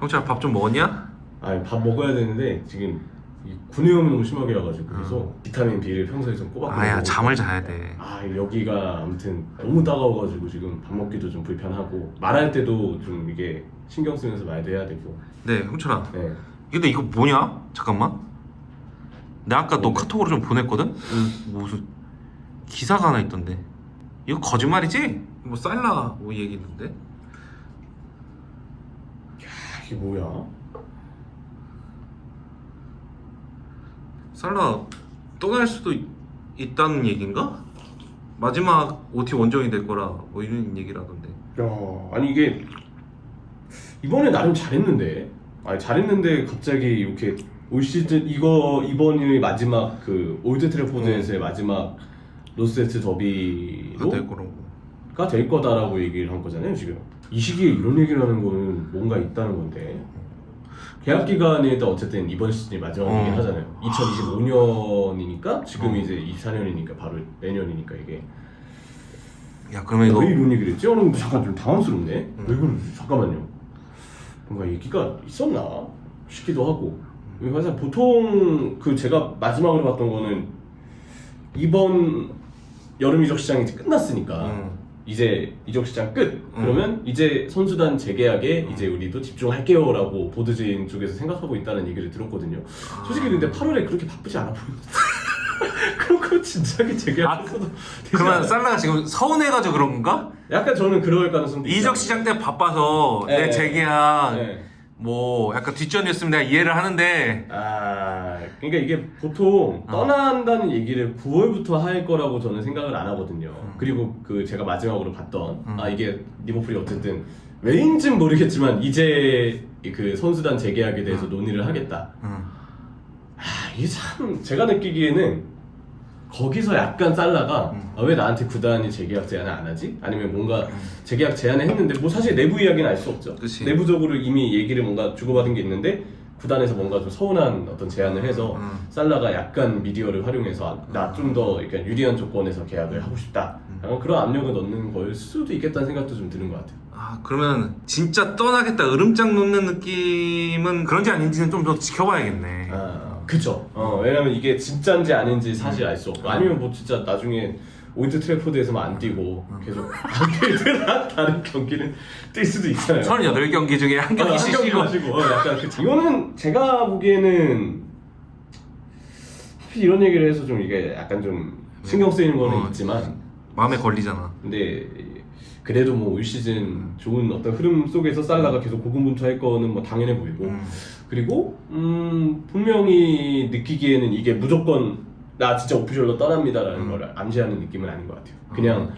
형철아 밥 좀 먹었냐? 아니 밥 먹어야 되는데 지금 이 구내염이 너무 심하게 와가지고 그래서 비타민 B를 평소에 좀 꼬박꼬박 아야 먹고 잠을 자야 돼. 아 여기가 아무튼 너무 따가워가지고 지금 밥 먹기도 좀 불편하고 말할 때도 좀 이게 신경 쓰면서 말도 해야 되고. 네 형철아. 네. 근데 이거 뭐냐? 잠깐만. 내가 아까 너 카톡으로 좀 보냈거든? 무슨 기사가 하나 있던데. 이거 거짓말이지? 뭐 살라 뭐 얘기했는데. 이게 뭐야? 살라 떠날 수도 있다는 얘긴가? 마지막 OT 원정이 될 거라 뭐 이런 얘기라던데. 야 아니 이게 이번에 나름 잘했는데 아니 잘했는데 갑자기 이렇게 올 시즌 이번이 마지막 그 올드 트래포드에서의 마지막 노스웨스트 더비로 될 거라고. 가 될 거다라고 얘기를 한 거잖아요 지금. 이 시기에 이런 얘기를 하는 거는 뭔가 있다는 건데 계약 기간에 어쨌든 이번 시즌이 마지막이긴 하잖아요. 2025년이니까 지금 이제 24년이니까 바로 내년이니까 이게. 야 그러면 이거 왜 이런 얘기를 했지? 오늘 잠깐 좀 당황스럽네. 왜 그러지? 잠깐만요. 뭔가 얘기가 있었나 싶기도 하고. 사실 보통 그 제가 마지막으로 봤던 거는 이번 여름 이적 시장이 이제 끝났으니까 이제 이적 시장 끝. 그러면 이제 선수단 재계약에 이제 우리도 집중할게요라고 보드진 쪽에서 생각하고 있다는 얘기를 들었거든요. 솔직히 근데 8월에 그렇게 바쁘지 않아 보이는데. 그럼 그 진작에 재계약했어도 되지 그러면 않아요? 살라가 지금 서운해가지고 그런 건가? 약간 저는 그럴 가능성도 이적 있어요. 시장 때 바빠서 네. 내 재계약 네. 뭐 약간 뒷전이었으면 내가 이해를 하는데. 아, 그러니까 이게 보통 떠난다는 얘기를 9월부터 할 거라고 저는 생각을 안 하거든요. 그리고 그 제가 마지막으로 봤던 이게 리버풀이 어쨌든 왜인지는 모르겠지만 이제 그 선수단 재계약에 대해서 논의를 하겠다. 이게 참 제가 느끼기에는 거기서 약간 살라가 왜 나한테 구단이 재계약 제안을 안 하지? 아니면 뭔가 재계약 제안을 했는데 뭐 사실 내부 이야기는 알 수 없죠. 그치. 내부적으로 이미 얘기를 뭔가 주고받은 게 있는데 구단에서 뭔가 좀 서운한 어떤 제안을 해서 살라가 약간 미디어를 활용해서 나 좀 더 유리한 조건에서 계약을 하고 싶다. 약간 그런 압력을 넣는 걸 수도 있겠다는 생각도 좀 드는 것 같아요. 아 그러면 진짜 떠나겠다 으름장 놓는 느낌은 그런지 아닌지는 좀 더 지켜봐야겠네. 그쵸. 왜냐면 이게 진짜인지 아닌지 사실 알 수 없고 아니면 뭐 진짜 나중에 올드 트래포드에서만 안 뛰고 계속 다른 경기는 뛸 수도 있잖아요. 38경기 중에 한 경기씩 쉬고. 마시고 약간 이거는 제가 보기에는 하필 이런 얘기를 해서 좀 이게 약간 좀 신경 쓰이는 거는 있지만 마음에 걸리잖아. 근데 그래도 뭐 올 시즌 좋은 어떤 흐름 속에서 살라가 계속 고군분투할 거는 뭐 당연해 보이고 그리고 분명히 느끼기에는 이게 무조건 나 진짜 오피셜로 떠납니다라는 걸 암시하는 느낌은 아닌 것 같아요. 그냥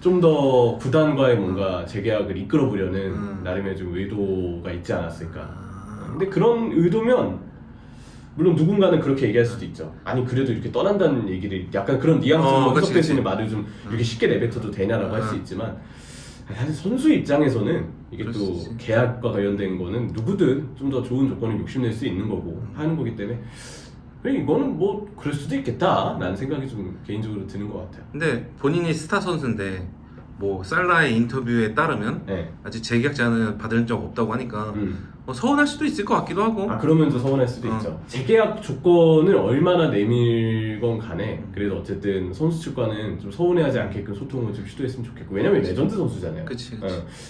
좀 더 구단과의 뭔가 재계약을 이끌어 보려는 나름의 좀 의도가 있지 않았을까. 근데 그런 의도면 물론 누군가는 그렇게 얘기할 수도 있죠. 아니 그래도 이렇게 떠난다는 얘기를 약간 그런 뉘앙스로 해석될 수 있는 말을 좀 이렇게 쉽게 내뱉어도 되냐라고 할 수 있지만 사실 선수 입장에서는 이게 또 계약과 관련된 거는 누구든 좀 더 좋은 조건을 욕심낼 수 있는 거고 하는 거기 때문에 이거는 뭐 그럴 수도 있겠다 라는 생각이 좀 개인적으로 드는 것 같아요. 근데 본인이 스타 선수인데 뭐 살라의 인터뷰에 따르면 아직 재계약 제안을 받은 적 없다고 하니까 뭐 서운할 수도 있을 것 같기도 하고. 그러면서 서운할 수도 있죠. 재계약 조건을 얼마나 내밀건 간에 그래도 어쨌든 선수 측과는 좀 서운해하지 않게끔 소통을 좀 시도했으면 좋겠고 왜냐면 레전드 선수잖아요. 그치.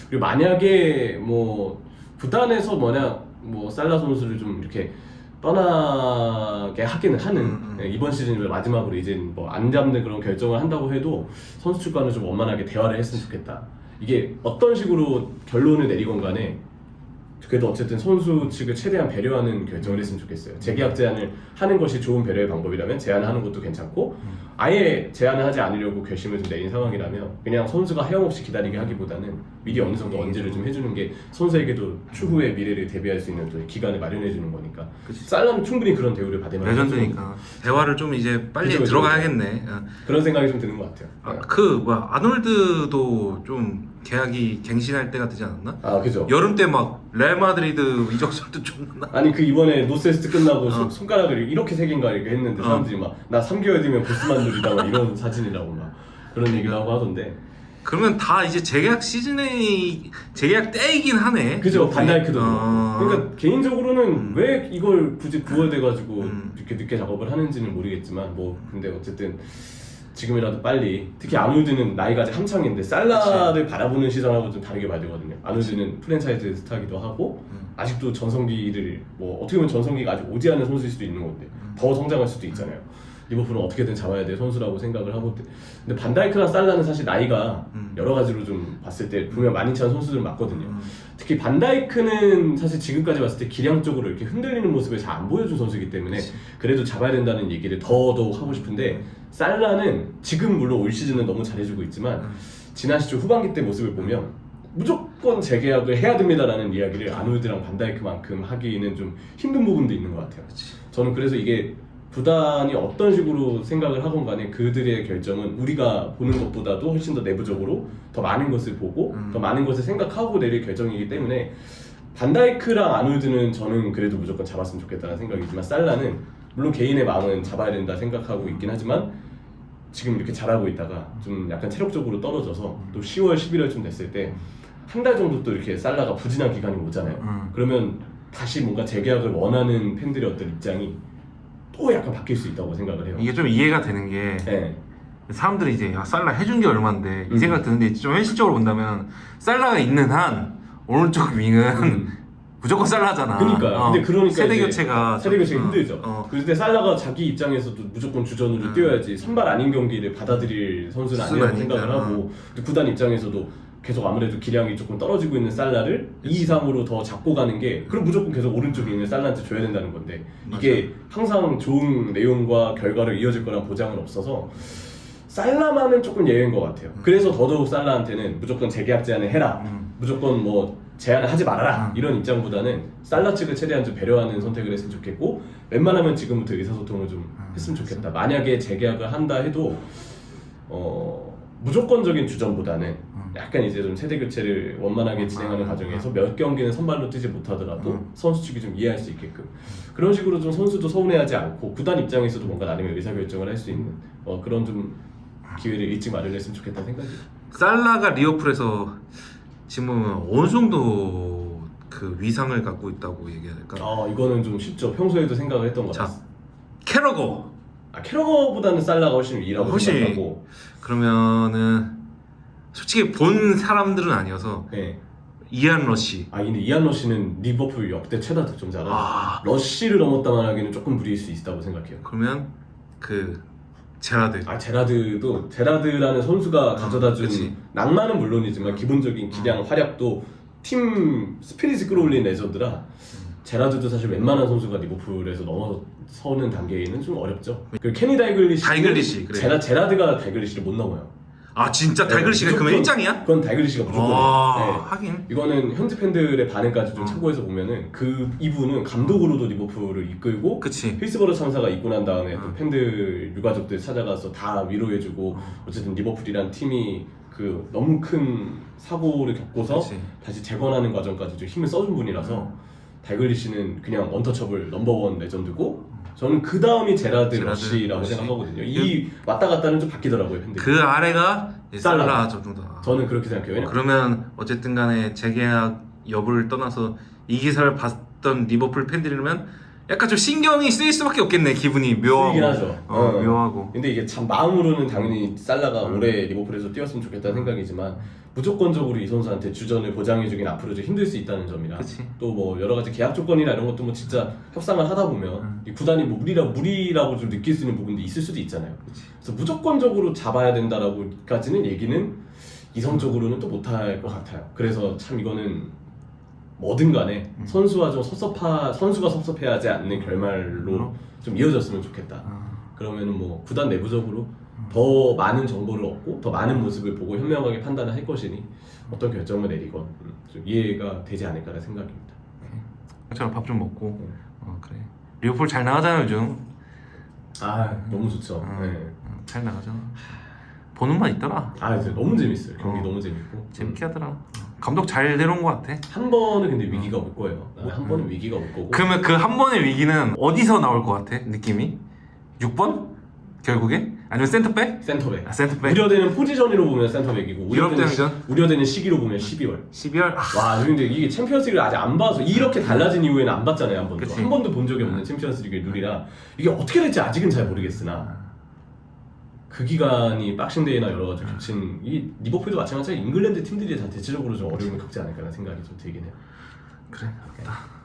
그리고 만약에 뭐 구단에서 뭐 살라 선수를 좀 이렇게 떠나게 하기는 하는 이번 시즌을 마지막으로 이제 뭐 안 잡는 그런 결정을 한다고 해도 선수 측과는 좀 원만하게 대화를 했으면 좋겠다. 이게 어떤 식으로 결론을 내리건 간에 그래도 어쨌든 선수 측을 최대한 배려하는 결정을 했으면 좋겠어요. 재계약 제안을 하는 것이 좋은 배려의 방법이라면 제안을 하는 것도 괜찮고 아예 제안을 하지 않으려고 결심을 좀 내린 상황이라면 그냥 선수가 하염없이 기다리게 하기보다는 미리 어느 정도 언제를 좀 해주는 게 선수에게도 추후의 미래를 대비할 수 있는 또 기간을 마련해 주는 거니까. 살라는 충분히 그런 대우를 받을 만한 레전드니까 대화를 좀 이제 빨리 그쵸. 들어가야겠네. 그런 생각이 좀 드는 것 같아요. 아놀드도 좀 계약이 갱신할 때가 되지 않았나? 그죠. 여름 때 막 레알 마드리드 이적설도 좀 아니 그 이번에 노스웨스트 끝나고 손가락을 이렇게 새긴가 이렇게 했는데 사람들이 막 나 3개월 뒤면 보스만 누리다 막 이런 사진이라고 막 그런 얘기를 하고 하던데 그러면 다 이제 재계약 재계약 때이긴 하네. 그죠, 리버풀이. 반다이크도. 어. 그러니까 개인적으로는 왜 이걸 굳이 9월 돼가지고 음. 이렇게 늦게 작업을 하는지는 모르겠지만 뭐 근데 어쨌든 지금이라도 빨리, 특히 아놀드는 나이가 아직 한창인데 살라를 바라보는 시선하고 좀 다르게 봐야 되거든요. 아놀드는 프랜차이즈 스타기도 하고 아직도 전성기를 뭐 어떻게 보면 전성기가 아직 오지 않은 선수일 수도 있는 건데 더 성장할 수도 있잖아요. 리버풀은 어떻게든 잡아야 될 선수라고 생각을 하고, 근데 반다이크랑 살라는 사실 나이가 여러 가지로 좀 봤을 때 보면 많이 찬 선수들 맞거든요. 특히 반다이크는 사실 지금까지 봤을 때 기량적으로 이렇게 흔들리는 모습을 잘 안 보여준 선수이기 때문에 그래도 잡아야 된다는 얘기를 더더욱 하고 싶은데, 살라는 지금 물론 올 시즌은 너무 잘해주고 있지만 지난 시즌 후반기 때 모습을 보면 무조건 재계약을 해야 됩니다라는 이야기를 아놀드랑 반다이크만큼 하기는 좀 힘든 부분도 있는 것 같아요. 저는 그래서 이게 구단이 어떤 식으로 생각을 하건 간에 그들의 결정은 우리가 보는 것보다도 훨씬 더 내부적으로 더 많은 것을 보고 더 많은 것을 생각하고 내릴 결정이기 때문에, 반다이크랑 아놀드는 저는 그래도 무조건 잡았으면 좋겠다는 생각이지만 살라는 물론 개인의 마음은 잡아야 된다 생각하고 있긴 하지만 지금 이렇게 잘하고 있다가 좀 약간 체력적으로 떨어져서 또 10월, 11월쯤 됐을 때 한 달 정도 또 이렇게 살라가 부진한 기간이 오잖아요. 그러면 다시 뭔가 재계약을 원하는 팬들의 어떤 입장이 또 약간 바뀔 수 있다고 생각을 해요. 이게 좀 이해가 되는 게 네. 사람들이 이제 야, 살라 해준 게 얼마인데 이 생각 드는데, 좀 현실적으로 본다면 살라가 있는 한 오른쪽 윙은 무조건 살라잖아. 그러니까. 근데 그러니까 세대 이제 교체가 힘들죠. 그런데 살라가 자기 입장에서도 무조건 주전으로 뛰어야지 선발 아닌 경기를 받아들일 선수는 아니라고 생각을 하고, 근데 구단 입장에서도 계속 아무래도 기량이 조금 떨어지고 있는 살라를 이 이상으로 더 잡고 가는 게, 그럼 무조건 계속 오른쪽에 있는 살라한테 줘야 된다는 건데 이게 항상 좋은 내용과 결과로 이어질 거란 보장은 없어서 살라만은 조금 예외인 것 같아요. 그래서 더더욱 살라한테는 무조건 재계약 제한을 해라, 무조건 뭐 제한을 하지 말아라 이런 입장보다는 살라 측을 최대한 좀 배려하는 선택을 했으면 좋겠고, 웬만하면 지금부터 의사소통을 좀 했으면 좋겠다. 만약에 재계약을 한다 해도 무조건적인 주전보다는 약간 이제 좀 세대 교체를 원만하게 진행하는 과정에서 몇 경기는 선발로 뛰지 못하더라도 선수 측이 좀 이해할 수 있게끔 그런 식으로 좀 선수도 서운해하지 않고 구단 입장에서도 뭔가 나름의 의사결정을 할 수 있는 그런 좀 기회를 일찍 마련했으면 좋겠다는 생각이에요. 살라가 리버풀에서 지금 보면 어느 정도 그 위상을 갖고 있다고 얘기해야 될까? 이거는 좀 쉽죠. 평소에도 생각을 했던 것 같아요. 캐러거. 캐러거보다는 살라가 훨씬 위라고 생각하고. 그러면은 솔직히 본 사람들은 아니어서 네. 이안 러시. 근데 이안 러시는 리버풀 역대 최다 득점자라 러시를 넘었다만 하기는 조금 무리일 수 있다고 생각해요. 그러면 그 제라드. 제라드라는 선수가 가져다준 그치. 낭만은 물론이지만 기본적인 기량, 활약도 팀 스피릿을 끌어올린 레전드라 제라드도 사실 웬만한 선수가 리버풀에서 넘어서는 단계에는 좀 어렵죠. 그리고 케니 다이글리시, 그래. 제라드가 다이글리시를 못 넘어요. 진짜 다이글리시가 그러면 1장이야? 그건 다이글리시가 무조건이에요. 하긴. 이거는 현지 팬들의 반응까지 좀 참고해서 보면은 이분은 감독으로도 리버풀을 이끌고, 그치. 힐스버러 참사가 있고 난 다음에 또 팬들 유가족들 찾아가서 다 위로해주고, 어쨌든 리버풀이란 팀이 그 너무 큰 사고를 겪고서 그치. 다시 재건하는 과정까지 좀 힘을 써준 분이라서 다이글리시는 그냥 원터처블 넘버원 레전드고, 저는 그 다음이 제라드 러시라고 러시. 생각하거든요. 이 왔다 갔다는 좀 바뀌더라고요, 팬들이. 그 아래가 살라 살라. 정도다. 저는 그렇게 생각해요. 그러면 어쨌든 간에 재계약 여부를 떠나서 이 기사를 봤던 리버풀 팬들이면 약간 좀 신경이 쓰일 수밖에 없겠네. 기분이 묘하고. 쓰이긴 하죠. 묘하고. 근데 이게 참 마음으로는 당연히 살라가 올해 리버풀에서 뛰었으면 좋겠다는 생각이지만 무조건적으로 이 선수한테 주전을 보장해주긴 앞으로 좀 힘들 수 있다는 점이라, 또 뭐 여러 가지 계약 조건이나 이런 것도 뭐 진짜 협상을 하다 보면 이 구단이 뭐 무리라고 좀 느낄 수 있는 부분도 있을 수도 있잖아요. 그래서 무조건적으로 잡아야 된다라고까지는 얘기는 이성적으로는 또 못할 것 같아요. 그래서 참 이거는 뭐든 간에 선수가 섭섭해하지 않는 결말로 좀 이어졌으면 좋겠다. 그러면은 뭐 구단 내부적으로 더 많은 정보를 얻고 더 많은 모습을 보고 현명하게 판단을 할 것이니 어떤 결정을 내리건 좀 이해가 되지 않을까라는 생각입니다. 저랑 밥 좀 먹고. 그래. 리버풀 잘 나가잖아 요즘. 너무 좋죠. 잘 나가잖아. 보는 맛 있더라. 이제 너무 재밌어요. 경기 너무 재밌고 재밌게 하더라. 감독 잘 데려온 것 같아. 한 번은 근데 위기가 올 거예요. 한 번은 위기가 올 거고. 그러면 그 한 번의 위기는 어디서 나올 것 같아? 느낌이? 6번? 결국에? 아니면 센터백? 센터백. 아, 센터백. 우려되는 포지션으로 보면 센터백이고 유럽 우려되는, 대항전? 우려되는 시기로 보면 12월. 12월? 와 근데 이게 챔피언스리그를 아직 안 봐서 이렇게 달라진 이후에는 안 봤잖아요 한 번도. 그치. 한 번도 본 적이 없는 챔피언스리그의 룰이라 이게 어떻게 될지 아직은 잘 모르겠으나 그 기간이 박싱데이나 여러 가지 겹친 이 리버풀도 마찬가지로 잉글랜드 팀들이 다 대체적으로 좀 어려움을 겪지 않을까라는 생각이 좀 들긴 해요. 그래, 알겠다.